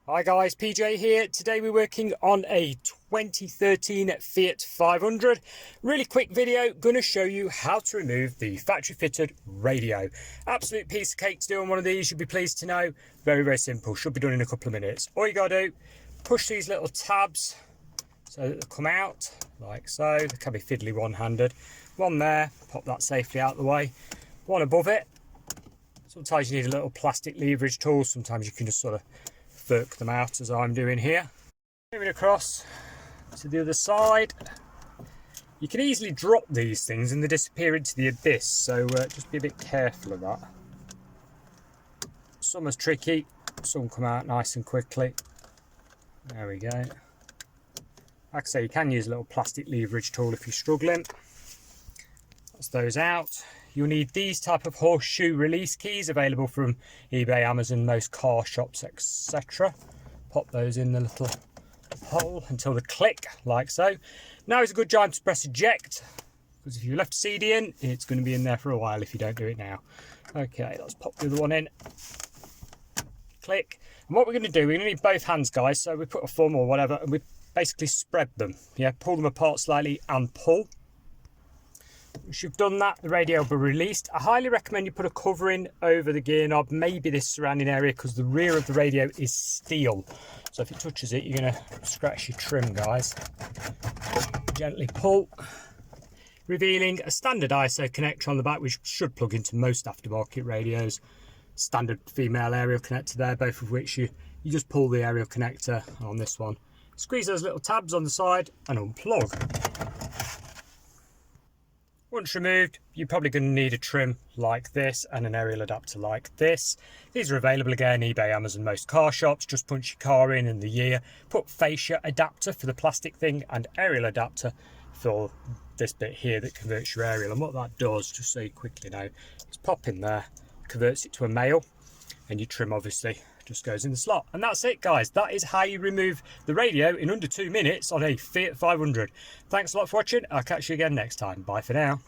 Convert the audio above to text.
Hi guys, PJ here. Today we're working on a 2013 Fiat 500. Really quick video, going to show you how to remove the factory fitted radio. Absolute piece of cake to do on one of these, you'll be pleased to know. Very, very simple, should be done in a couple of minutes. All you got to do, push these little tabs so that they come out like so. They can be fiddly one-handed. One there, pop that safely out of the way. One above it. Sometimes you need a little plastic leverage tool, sometimes you can just sort of work them out as I'm doing here. Moving across to the other side. You can easily drop these things and they disappear into the abyss, so just be a bit careful of that. Some are tricky, some come out nice and quickly. There we go. Like I say, you can use a little plastic leverage tool if you're struggling. That's those out. You'll need these type of horseshoe release keys available from eBay, Amazon, most car shops, etc. Pop those in the little hole until they click, like so. Now is a good time to press eject, because if you left a CD in, it's going to be in there for a while if you don't do it now. Okay, let's pop the other one in. Click. And what we're going to do, we're going to need both hands, guys. So we put a thumb or whatever, and we basically spread them. Yeah, pull them apart slightly and pull. Once you've done that, the radio will be released. I highly recommend you put a covering over the gear knob, maybe this surrounding area, because the rear of the radio is steel. So if it touches it, you're going to scratch your trim, guys. Gently pull, revealing a standard ISO connector on the back, which should plug into most aftermarket radios. Standard female aerial connector there, both of which you just pull the aerial connector on this one. Squeeze those little tabs on the side and unplug. Once removed, you're probably going to need a trim like this and an aerial adapter like this. These are available again, eBay, Amazon, most car shops. Just punch your car in and the year. Put fascia adapter for the plastic thing and aerial adapter for this bit here that converts your aerial. And what that does, just so you quickly know, is pop in there, converts it to a male, and your trim obviously just goes in the slot. And that's it, guys. That is how you remove the radio in under 2 minutes on a Fiat 500. Thanks a lot for watching. I'll catch you again next time. Bye for now.